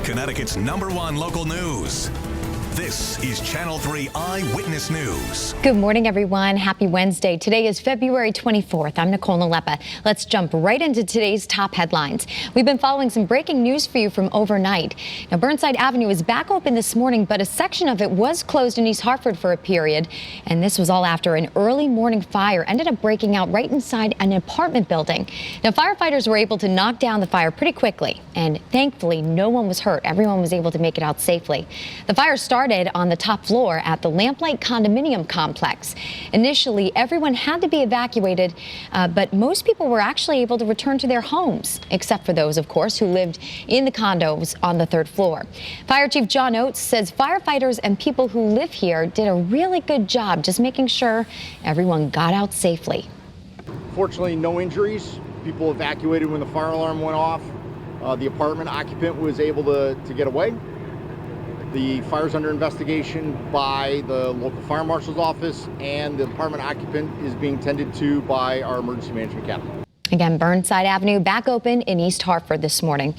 Connecticut's #1 local news. This is Channel 3 Eyewitness News. Good morning, everyone. Happy Wednesday. Today is February 24th. I'm Nicole Nalepa. Let's jump right into today's top headlines. We've been following some breaking news for you from overnight. Now, Burnside Avenue is back open this morning, but a section of it was closed in East Hartford for a period. And this was all after an early morning fire ended up breaking out right inside an apartment building. Now, firefighters were able to knock down the fire pretty quickly, and thankfully no one was hurt. Everyone was able to make it out safely. The fire started on the top floor at the Lamplight condominium complex. Initially, everyone had to be evacuated, but most people were actually able to return to their homes, except for those, of course, who lived in the condos on the 3rd floor. Fire Chief John Oates says firefighters and people who live here did a really good job just making sure everyone got out safely. Fortunately, no injuries. People evacuated when the fire alarm went off. The apartment occupant was able to get away. The fire's under investigation by the local fire marshal's office, and the apartment occupant is being tended to by our emergency management captain. Again, Burnside Avenue back open in East Hartford this morning.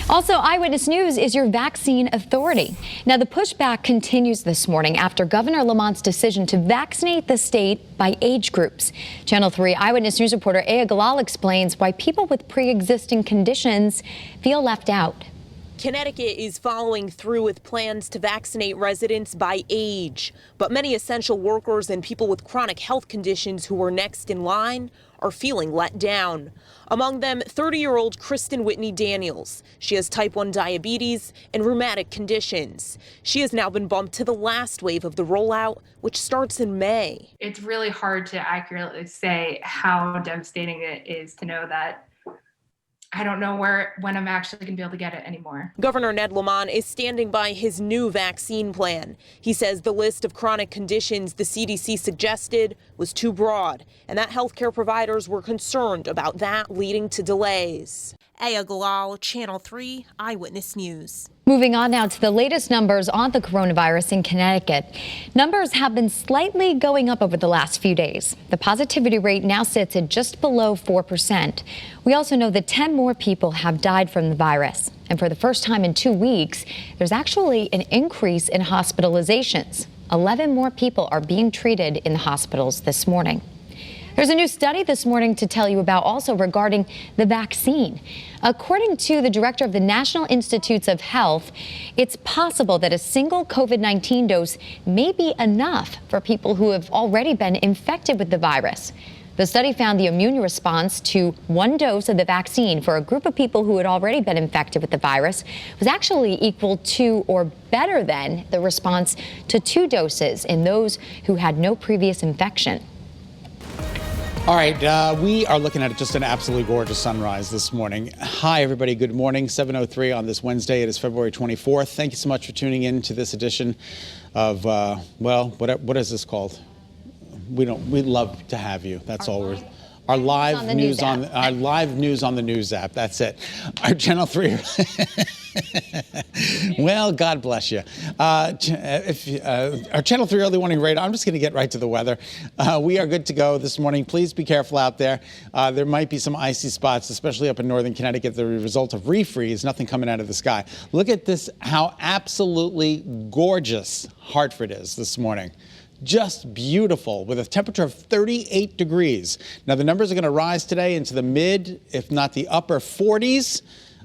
Also, Eyewitness News is your vaccine authority. Now, the pushback continues this morning after Governor Lamont's decision to vaccinate the state by age groups. Channel 3 Eyewitness News reporter Aya Galal explains why people with pre-existing conditions feel left out. Connecticut is following through with plans to vaccinate residents by age, but many essential workers and people with chronic health conditions who were next in line are feeling let down. Among them, 30-year-old Kristen Whitney Daniels. She has type 1 diabetes and rheumatic conditions. She has now been bumped to the last wave of the rollout, which starts in May. It's really hard to accurately say how devastating it is to know that I don't know when I'm actually going to be able to get it anymore. Governor Ned Lamont is standing by his new vaccine plan. He says the list of chronic conditions the CDC suggested was too broad, and that healthcare providers were concerned about that leading to delays. Aya Galal, Channel 3 Eyewitness News. Moving on now to the latest numbers on the coronavirus in Connecticut. Numbers have been slightly going up over the last few days. The positivity rate now sits at just below 4%. We also know that 10 more people have died from the virus. And for the first time in 2 weeks, there's actually an increase in hospitalizations. 11 more people are being treated in the hospitals this morning. There's a new study this morning to tell you about also regarding the vaccine. According to the director of the National Institutes of Health, it's possible that a single COVID-19 dose may be enough for people who have already been infected with the virus. The study found the immune response to one dose of the vaccine for a group of people who had already been infected with the virus was actually equal to or better than the response to 2 doses in those who had no previous infection. All right, we are looking at just an absolutely gorgeous sunrise this morning. Hi, everybody. Good morning. 7:03 on this Wednesday. It is February 24th. Thank you so much for tuning in to this edition of, what is this called? We'd love to have you. That's all we're. Our live news on the news app. That's it. Our Channel 3. Well, God bless you. Our Channel 3 early warning radar. I'm just going to get right to the weather. We are good to go this morning. Please be careful out there. There might be some icy spots, especially up in northern Connecticut, the result of refreeze, nothing coming out of the sky. Look at this, how absolutely gorgeous Hartford is this morning. Just beautiful with a temperature of 38 degrees. Now, the numbers are going to rise today into the mid, if not the upper 40s.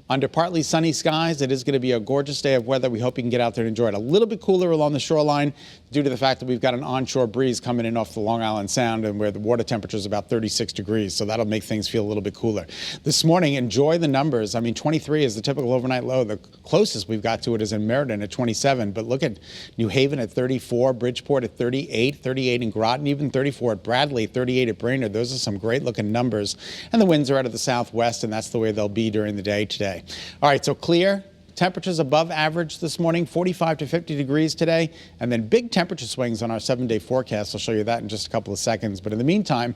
Under partly sunny skies, it is going to be a gorgeous day of weather. We hope you can get out there and enjoy it. A little bit cooler along the shoreline due to the fact that we've got an onshore breeze coming in off the Long Island Sound and where the water temperature is about 36 degrees. So that'll make things feel a little bit cooler. This morning, enjoy the numbers. I mean, 23 is the typical overnight low. The closest we've got to it is in Meriden at 27. But look at New Haven at 34, Bridgeport at 38, 38 in Groton, even 34 at Bradley, 38 at Brainerd. Those are some great looking numbers. And the winds are out of the southwest, and that's the way they'll be during the day today. All right, so clear. Temperatures above average this morning, 45 to 50 degrees today, and then big temperature swings on our 7-day forecast. I'll show you that in just a couple of seconds. But in the meantime,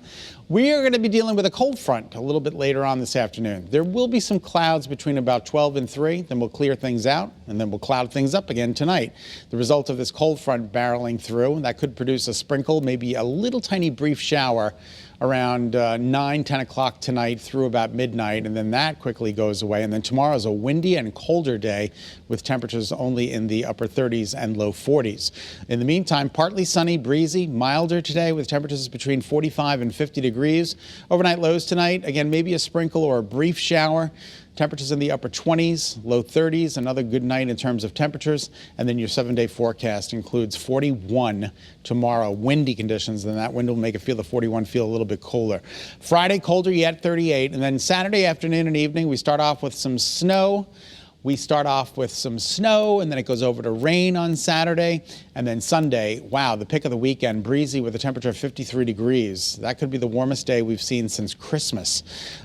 we are going to be dealing with a cold front a little bit later on this afternoon. There will be some clouds between about 12 and 3, then we'll clear things out, and then we'll cloud things up again tonight. The result of this cold front barreling through, that could produce a sprinkle, maybe a little tiny brief shower around 9, 10 o'clock tonight through about midnight, and then that quickly goes away. And then tomorrow is a windy and colder day with temperatures only in the upper 30s and low 40s. In the meantime, partly sunny, breezy, milder today with temperatures between 45 and 50 degrees. Overnight lows tonight, again, maybe a sprinkle or a brief shower. Temperatures in the upper 20s, low 30s, another good night in terms of temperatures. And then your 7-day forecast includes 41 tomorrow. Windy conditions, and that wind will make the 41 feel a little bit colder. Friday, colder yet, 38. And then Saturday afternoon and evening, we start off with some snow. And then it goes over to rain on Saturday. And then Sunday, wow, the pick of the weekend, breezy with a temperature of 53 degrees. That could be the warmest day we've seen since Christmas.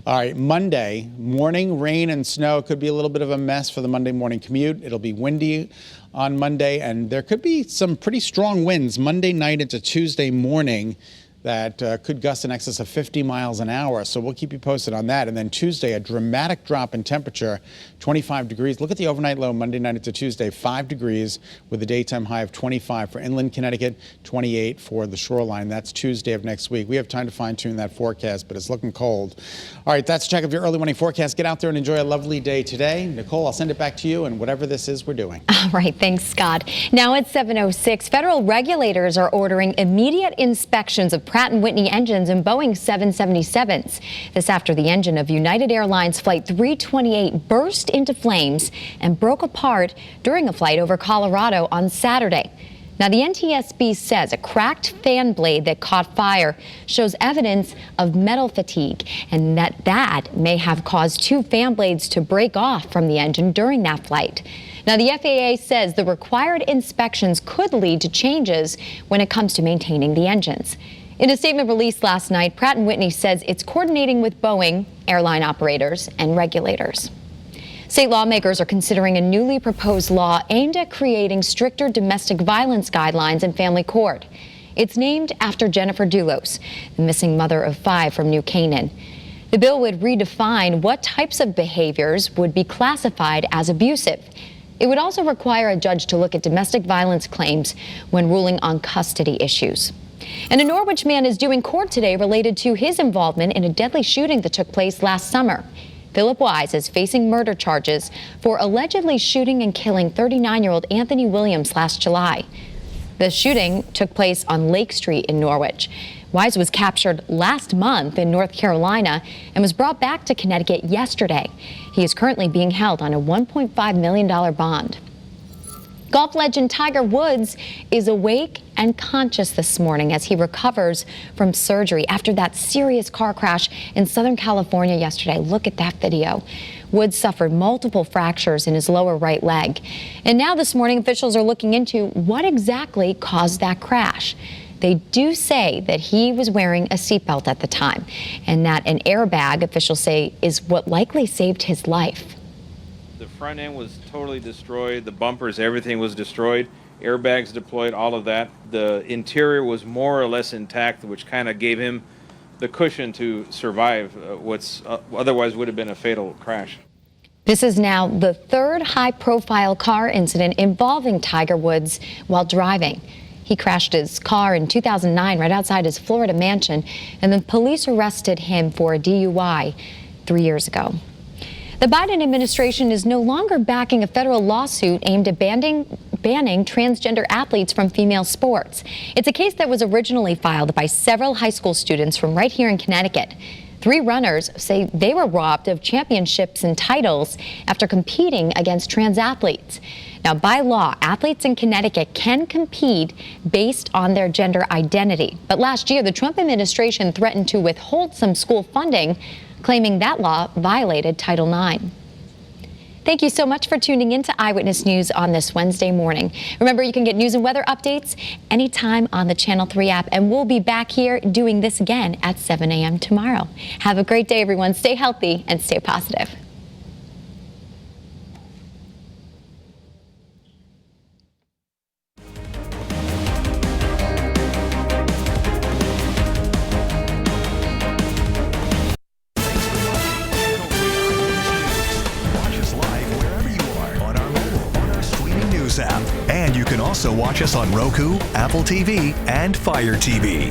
All right, Monday, morning, rain and snow. Could be a little bit of a mess for the Monday morning commute. It'll be windy on Monday, and there could be some pretty strong winds Monday night into Tuesday morning that could gust in excess of 50 miles an hour. So we'll keep you posted on that. And then Tuesday, a dramatic drop in temperature, 25 degrees. Look at the overnight low Monday night into Tuesday, 5 degrees with a daytime high of 25 for inland Connecticut, 28 for the shoreline. That's Tuesday of next week. We have time to fine tune that forecast, but it's looking cold. All right, that's a check of your early morning forecast. Get out there and enjoy a lovely day today. Nicole, I'll send it back to you and whatever this is we're doing. All right, thanks, Scott. Now at 7:06, federal regulators are ordering immediate inspections of Pratt & Whitney engines and Boeing 777s. This after the engine of United Airlines Flight 328 burst into flames and broke apart during a flight over Colorado on Saturday. Now, the NTSB says a cracked fan blade that caught fire shows evidence of metal fatigue, and that may have caused 2 fan blades to break off from the engine during that flight. Now, the FAA says the required inspections could lead to changes when it comes to maintaining the engines. In a statement released last night, Pratt & Whitney says it's coordinating with Boeing, airline operators, and regulators. State lawmakers are considering a newly proposed law aimed at creating stricter domestic violence guidelines in family court. It's named after Jennifer Dulos, the missing mother of 5 from New Canaan. The bill would redefine what types of behaviors would be classified as abusive. It would also require a judge to look at domestic violence claims when ruling on custody issues. And a Norwich man is due in court today related to his involvement in a deadly shooting that took place last summer. Philip Wise is facing murder charges for allegedly shooting and killing 39-year-old Anthony Williams last July. The shooting took place on Lake Street in Norwich. Wise was captured last month in North Carolina and was brought back to Connecticut yesterday. He is currently being held on a $1.5 million bond. Golf legend Tiger Woods is awake and conscious this morning as he recovers from surgery after that serious car crash in Southern California yesterday. Look at that video. Woods suffered multiple fractures in his lower right leg. And now this morning, officials are looking into what exactly caused that crash. They do say that he was wearing a seatbelt at the time and that an airbag, officials say, is what likely saved his life. The front end was totally destroyed. The bumpers, everything was destroyed. Airbags deployed, all of that. The interior was more or less intact, which kind of gave him the cushion to survive what's otherwise would have been a fatal crash. This is now the 3rd high-profile car incident involving Tiger Woods while driving. He crashed his car in 2009 right outside his Florida mansion, and then police arrested him for a DUI 3 years ago. The Biden administration is no longer backing a federal lawsuit aimed at banning transgender athletes from female sports. It's a case that was originally filed by several high school students from right here in Connecticut. 3 runners say they were robbed of championships and titles after competing against trans athletes. Now, by law, athletes in Connecticut can compete based on their gender identity. But last year, the Trump administration threatened to withhold some school funding, claiming that law violated Title IX. Thank you so much for tuning in to Eyewitness News on this Wednesday morning. Remember, you can get news and weather updates anytime on the Channel 3 app, and we'll be back here doing this again at 7 a.m. tomorrow. Have a great day, everyone. Stay healthy and stay positive. App. And you can also watch us on Roku, Apple TV, and Fire TV.